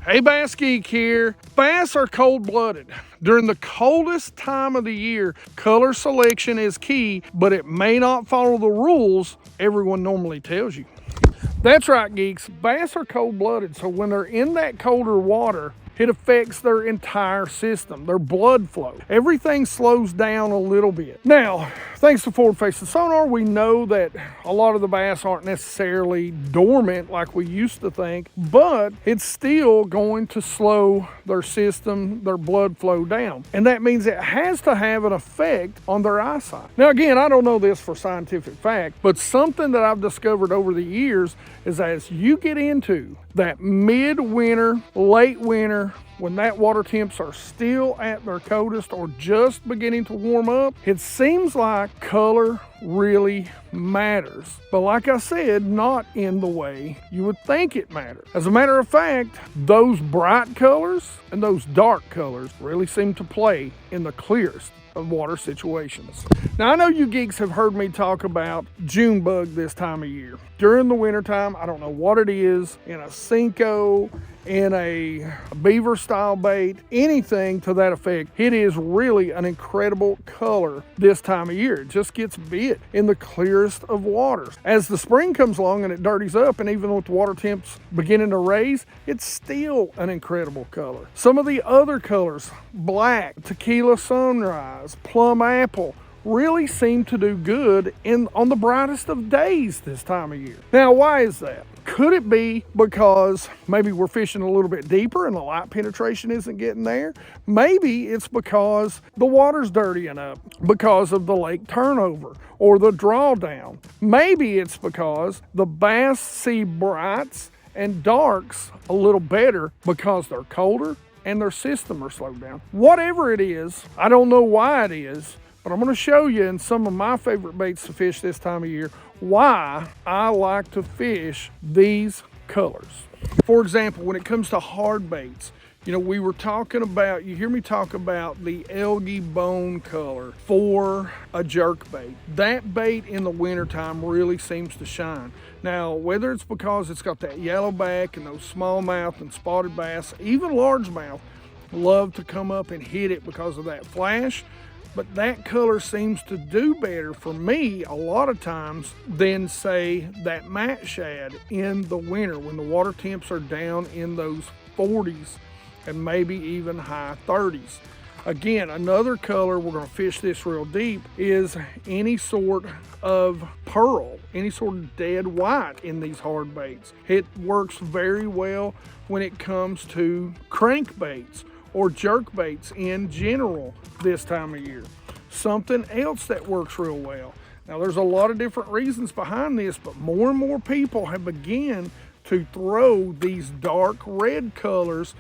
Hey, BassGeek here. Bass are cold-blooded. During the coldest time of the year, color selection is key, but it may not follow the rules everyone normally tells you. That's right, geeks. Bass are cold-blooded, so when they're in that colder water, it affects their entire system, their blood flow. Everything slows down a little bit. Now, thanks to forward-facing sonar, we know that a lot of the bass aren't necessarily dormant like we used to think, but it's still going to slow their system, their blood flow down. And that means it has to have an effect on their eyesight. Now, again, I don't know this for scientific fact, but something that I've discovered over the years is that as you get into that midwinter, late winter, when that water temps are still at their coldest or just beginning to warm up, it seems like color really matters. But like I said, not in the way you would think it matters. As a matter of fact, those bright colors and those dark colors really seem to play in the clearest of water situations. Now, I know you geeks have heard me talk about June bug this time of year. During the wintertime, I don't know what it is, in a Cinco, in a beaver style bait, anything to that effect, it is really an incredible color this time of year. It just gets bit in the clearest of waters. As the spring comes along and it dirties up, and even with the water temps beginning to raise, it's still an incredible color. Some of the other colors, black, tequila sunrise, plum apple, really seem to do good on the brightest of days this time of year. Now, why is that? Could it be because maybe we're fishing a little bit deeper and the light penetration isn't getting there? Maybe it's because the water's dirtying up because of the lake turnover or the drawdown. Maybe it's because the bass see brights and darks a little better because they're colder and their system are slowed down. Whatever it is, I don't know why it is, but I'm going to show you in some of my favorite baits to fish this time of year why I like to fish these colors. For example, when it comes to hard baits, you know, we were talking about, you hear me talk about the algae bone color for a jerkbait. That bait in the wintertime really seems to shine. Now, whether it's because it's got that yellow back and those smallmouth and spotted bass, even largemouth, love to come up and hit it because of that flash. But that color seems to do better for me a lot of times than, say, that matte shad in the winter when the water temps are down in those 40s and maybe even high 30s. Again, another color, we're going to fish this real deep, is any sort of pearl, any sort of dead white in these hard baits. It works very well when it comes to crankbaits or jerkbaits in general this time of year. Something else that works real well. Now, there's a lot of different reasons behind this, but more and more people have begun to throw these dark red colors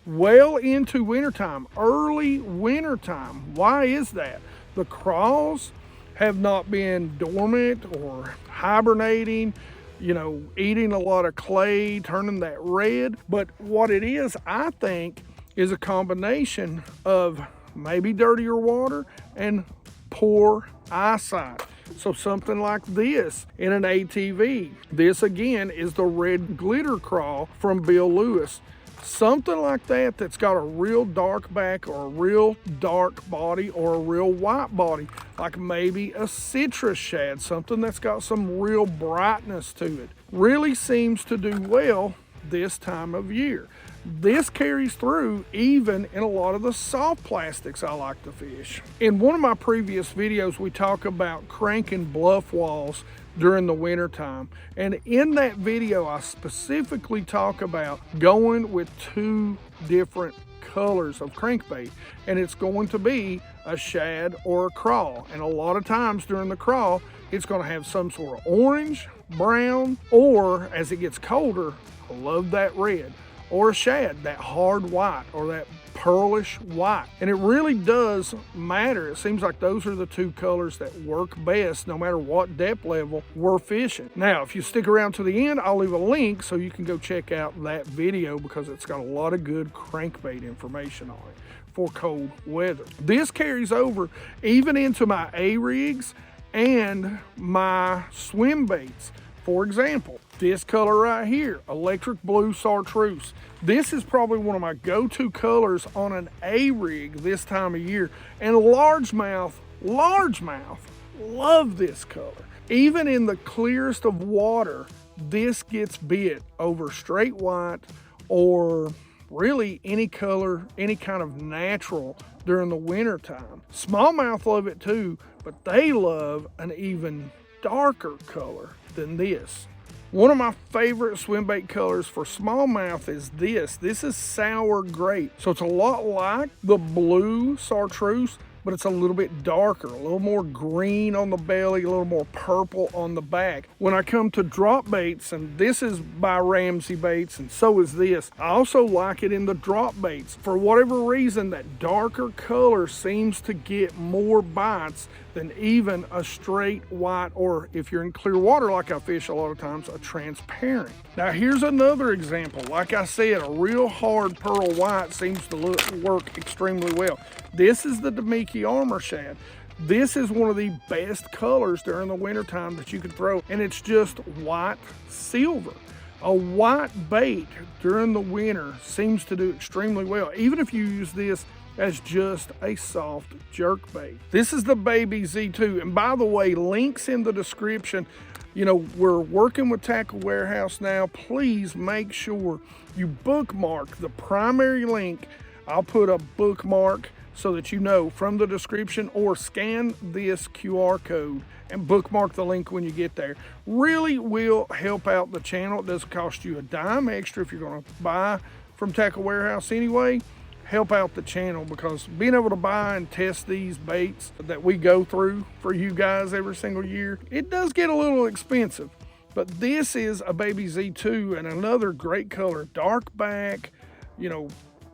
well into wintertime, early wintertime. Why is that? The craws have not been dormant or hibernating, you know, eating a lot of clay, turning that red. But what it is, I think, is a combination of maybe dirtier water and poor eyesight. So something like this in an ATV. This again is the red glitter craw from Bill Lewis. Something like that that's got a real dark back or a real dark body or a real white body, like maybe a citrus shad, something that's got some real brightness to it, really seems to do well this time of year. This carries through even in a lot of the soft plastics I like to fish. In one of my previous videos, we talk about cranking bluff walls during the winter time. And in that video, I specifically talk about going with two different colors of crankbait. And it's going to be a shad or a craw. And a lot of times during the craw, it's going to have some sort of orange, brown, or as it gets colder, I love that red, or a shad, that hard white or that pearlish white. And it really does matter. It seems like those are the two colors that work best no matter what depth level we're fishing. Now, if you stick around to the end, I'll leave a link so you can go check out that video because it's got a lot of good crankbait information on it for cold weather. This carries over even into my A-rigs and my swim baits. For example, This color right here, electric blue chartreuse. This is probably one of my go-to colors on an A-rig this time of year. And largemouth, love this color. Even in the clearest of water, this gets bit over straight white or really any color, any kind of natural during the winter time. Smallmouth love it too, but they love an even darker color than this. One of my favorite swim bait colors for smallmouth is this. This is sour grape. So it's a lot like the blue chartreuse, but it's a little bit darker, a little more green on the belly, a little more purple on the back. When I come to drop baits, and this is by Ramsey Baits, and so is this, I also like it in the drop baits. For whatever reason, that darker color seems to get more bites than even a straight white, or if you're in clear water like I fish a lot of times, a transparent. Now here's another example. Like I said, a real hard pearl white seems to work extremely well. This is the Demiki Armor Shad. This is one of the best colors during the wintertime that you could throw, and it's just white silver. A white bait during the winter seems to do extremely well, even if you use this as just a soft jerk bait. This is the Baby Z2, and by the way, links in the description. You know, we're working with Tackle Warehouse now. Please make sure you bookmark the primary link. I'll put a bookmark so that you know from the description, or scan this QR code and bookmark the link when you get there. Really will help out the channel. It doesn't cost you a dime extra if you're going to buy from Tackle Warehouse anyway. Help out the channel, because being able to buy and test these baits that we go through for you guys every single year, it does get a little expensive. But this is a Baby Z2, and another great color, dark back, you know,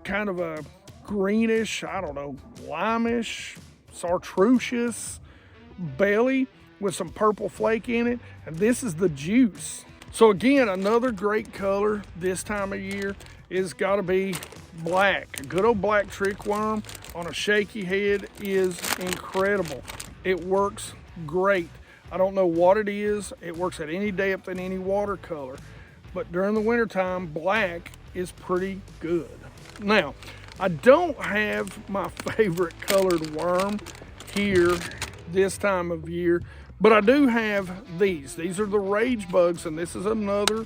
kind of a greenish, I don't know, limeish, chartreuse belly with some purple flake in it. And this is the Juice. So again, another great color this time of year is got to be black. A good old black trick worm on a shaky head is incredible. It works great. I don't know what it is. It works at any depth and any watercolor. But during the wintertime, black is pretty good. Now, I don't have my favorite colored worm here this time of year, but I do have these. These are the Rage Bugs, and this is another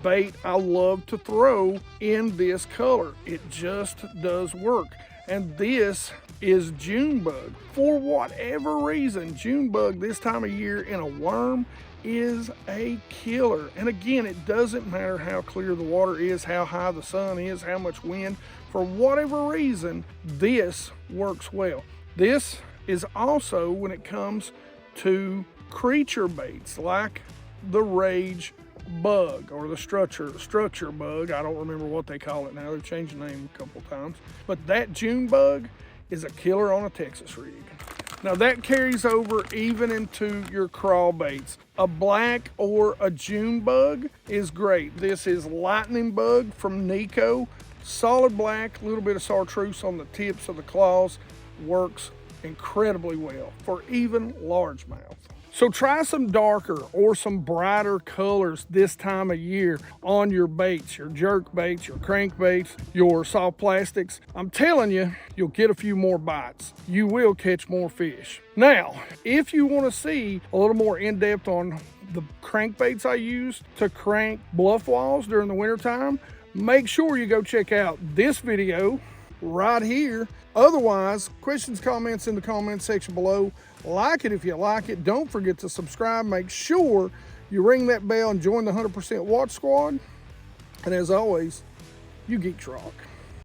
bait I love to throw in this color. It just does work. And this is June Bug. For whatever reason, June Bug this time of year in a worm is a killer. And again, it doesn't matter how clear the water is, how high the sun is, how much wind. For whatever reason, this works well. This is also, when it comes to creature baits like the Rage Bug or the structure bug. I don't remember what they call it now. They've changed the name a couple times. But that June Bug is a killer on a Texas rig. Now that carries over even into your crawl baits. A black or a June Bug is great. This is Lightning Bug from Nico. Solid black, a little bit of chartreuse on the tips of the claws. Works incredibly well for even largemouth. So try some darker or some brighter colors this time of year on your baits, your jerk baits, your crank baits, your soft plastics. I'm telling you, you'll get a few more bites. You will catch more fish. Now, if you want to see a little more in-depth on the crankbaits I use to crank bluff walls during the wintertime, make sure you go check out this video right here. Otherwise, questions, comments in the comments section below. Like it if you like it. Don't forget to subscribe. Make sure you ring that bell and join the 100% Watch Squad. And as always, you geeks rock.